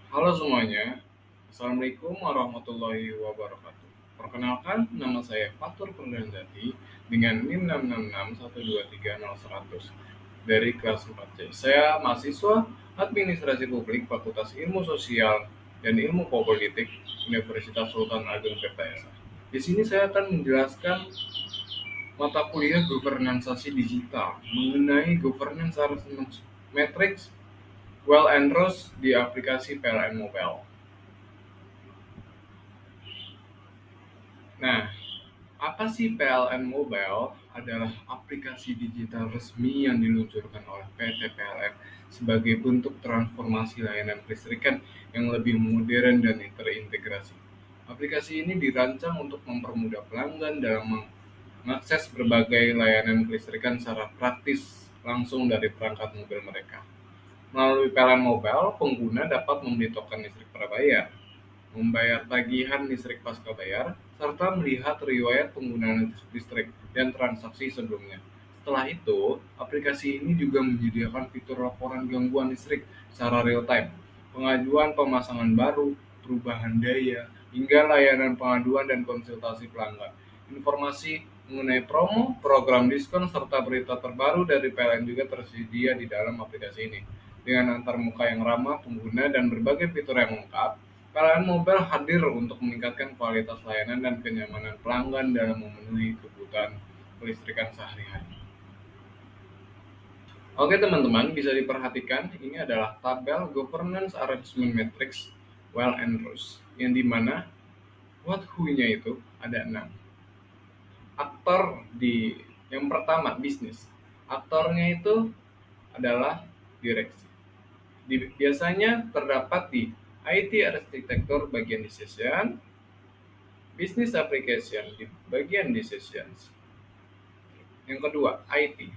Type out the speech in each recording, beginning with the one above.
Halo semuanya, Assalamualaikum warahmatullahi wabarakatuh. Perkenalkan, nama saya Fatur Purdanjati dengan NIM 666123001 dari kelas 4C. Saya mahasiswa Administrasi Publik Fakultas Ilmu Sosial dan Ilmu Politik Universitas Sultan Ageng Tirtayasa. Di sini saya akan menjelaskan mata kuliah Governansasi Digital mengenai governance arrangement matrix well and Rose di aplikasi PLN Mobile. Nah, apa sih PLN Mobile? Adalah aplikasi digital resmi yang diluncurkan oleh PT PLN sebagai bentuk transformasi layanan kelistrikan yang lebih modern dan terintegrasi. Aplikasi ini dirancang untuk mempermudah pelanggan dalam mengakses berbagai layanan kelistrikan secara praktis langsung dari perangkat mobil mereka. Melalui PLN Mobile, pengguna dapat membeli token listrik prabayar, membayar tagihan listrik pasca bayar, serta melihat riwayat penggunaan listrik dan transaksi sebelumnya. Setelah itu, aplikasi ini juga menyediakan fitur laporan gangguan listrik secara real-time, pengajuan pemasangan baru, perubahan daya, hingga layanan pengaduan dan konsultasi pelanggan. Informasi mengenai promo, program diskon, serta berita terbaru dari PLN juga tersedia di dalam aplikasi ini. Dengan antarmuka yang ramah pengguna dan berbagai fitur yang lengkap, PLN Mobile hadir untuk meningkatkan kualitas layanan dan kenyamanan pelanggan dalam memenuhi kebutuhan kelistrikan sehari-hari. Oke teman-teman, bisa diperhatikan ini adalah tabel Governance Arrangement Matrix Well and Rose, yang dimana what who-nya itu ada 6. Aktor di yang pertama bisnis. Aktornya itu adalah direksi. Biasanya terdapat di IT arsitektur bagian decision, business application di bagian decisions. Yang kedua, IT.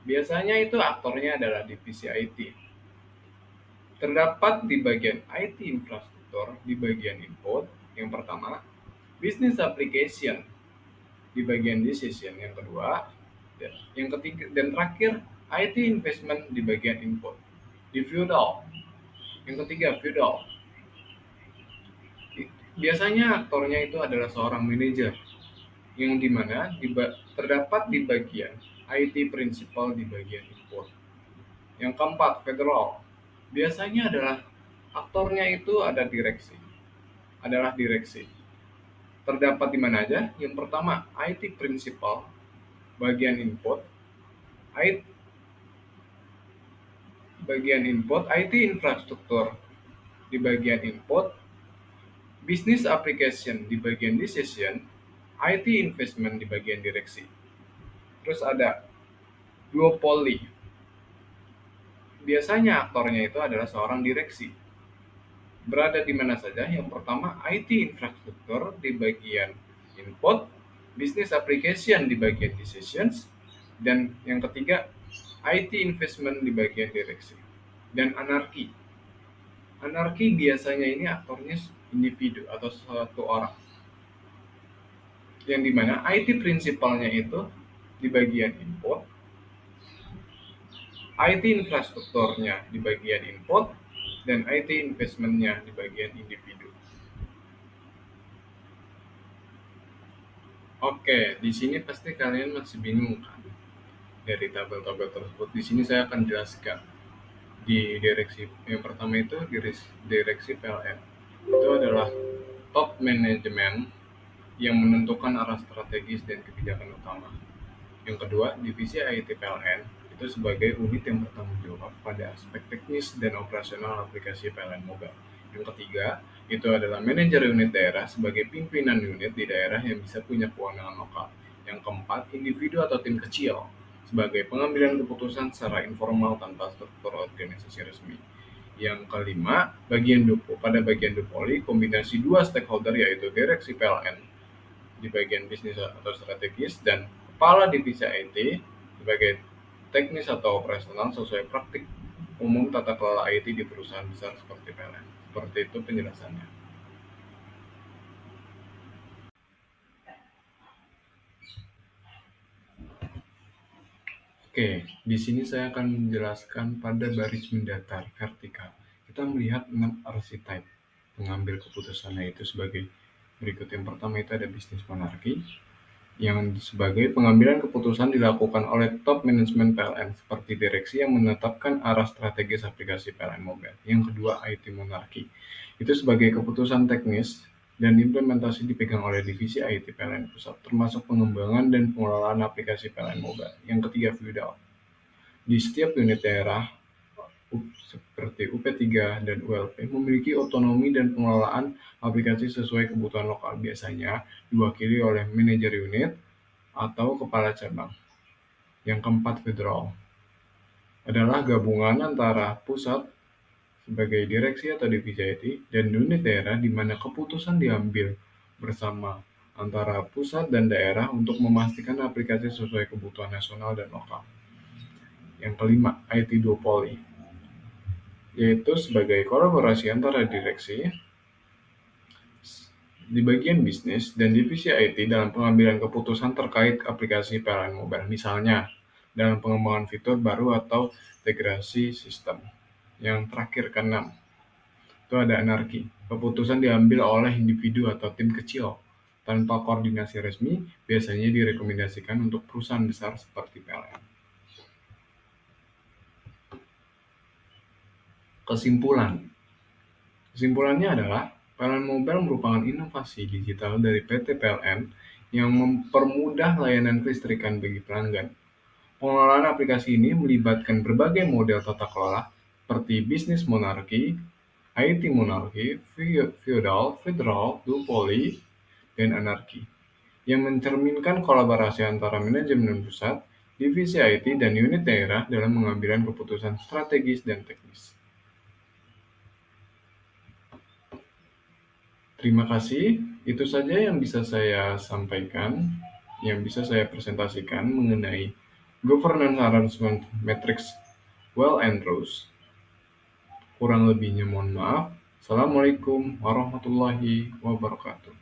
Biasanya itu aktornya adalah divisi IT. Terdapat di bagian IT infrastruktur di bagian input. Yang pertama, business application di bagian decision. Yang kedua, dan yang ketiga dan terakhir IT investment di bagian input. Di feudal. Yang ketiga, feudal. Biasanya aktornya itu adalah seorang manajer yang dimana terdapat di bagian IT Principal di bagian input. Yang keempat, federal. Biasanya adalah aktornya itu adalah direksi. Terdapat di mana aja? Yang pertama, IT Principal bagian input, IT IT infrastruktur di bagian input, business application di bagian decision, IT investment di bagian direksi. Terus ada duopoly. Biasanya aktornya itu adalah seorang direksi. Berada di mana saja? Yang pertama, IT infrastruktur di bagian input, business application di bagian decisions, dan yang ketiga, IT investment di bagian direksi. Dan anarki. Anarki biasanya ini aktornya individu atau satu orang. Yang dimana IT prinsipalnya itu di bagian input, IT infrastrukturnya di bagian input, dan IT investmentnya di bagian individu. Oke, di sini pasti kalian masih bingung kan dari tabel-tabel tersebut. Di sini saya akan jelaskan di direksi yang pertama itu direksi PLN. Itu adalah top manajemen yang menentukan arah strategis dan kebijakan utama. Yang kedua, divisi IT PLN itu sebagai unit yang bertanggung jawab pada aspek teknis dan operasional aplikasi PLN Mobile. Yang ketiga, itu adalah manajer unit daerah sebagai pimpinan unit di daerah yang bisa punya kewenangan lokal. Yang keempat, individu atau tim kecil sebagai pengambilan keputusan secara informal tanpa struktur organisasi resmi. Yang kelima, pada bagian dupoli, kombinasi dua stakeholder yaitu direksi PLN di bagian bisnis atau strategis dan kepala divisi IT sebagai teknis atau operasional sesuai praktik umum tata kelola IT di perusahaan besar seperti PLN. Seperti itu penjelasannya. Oke, di sini saya akan menjelaskan pada baris mendatar vertikal. Kita melihat 6 archetype pengambil keputusan, yaitu sebagai berikut. Yang pertama itu ada bisnis monarki, yang sebagai pengambilan keputusan dilakukan oleh top manajemen PLN seperti direksi yang menetapkan arah strategis aplikasi PLN Mobile. Yang kedua, IT monarki. Itu sebagai keputusan teknis dan implementasi dipegang oleh divisi IT PLN Pusat, termasuk pengembangan dan pengelolaan aplikasi PLN Mobile. Yang ketiga, feudal. Di setiap unit daerah seperti UP3 dan ULP memiliki otonomi dan pengelolaan aplikasi sesuai kebutuhan lokal, biasanya diwakili oleh manajer unit atau kepala cabang. Yang keempat, federal, adalah gabungan antara pusat sebagai direksi atau divisi IT dan unit daerah di mana keputusan diambil bersama antara pusat dan daerah untuk memastikan aplikasi sesuai kebutuhan nasional dan lokal. Yang kelima, IT duopoly, yaitu sebagai kolaborasi antara direksi di bagian bisnis dan divisi IT dalam pengambilan keputusan terkait aplikasi PLN Mobile, misalnya dalam pengembangan fitur baru atau integrasi sistem. Yang terakhir, keenam, itu ada anarki. Keputusan diambil oleh individu atau tim kecil tanpa koordinasi resmi, biasanya direkomendasikan untuk perusahaan besar seperti PLN. Kesimpulannya adalah PLN Mobile merupakan inovasi digital dari PT PLN yang mempermudah layanan kelistrikan bagi pelanggan. Pengelolaan aplikasi ini melibatkan berbagai model tata kelola seperti bisnis monarki, IT monarki, feudal, federal, duopoly, dan anarki, yang mencerminkan kolaborasi antara manajemen pusat, divisi IT, dan unit daerah dalam mengambil keputusan strategis dan teknis. Terima kasih, itu saja yang bisa saya sampaikan, yang bisa saya presentasikan mengenai Governance Arrangement Matrix Well and Rose. Kurang lebihnya mohon maaf. Assalamualaikum warahmatullahi wabarakatuh.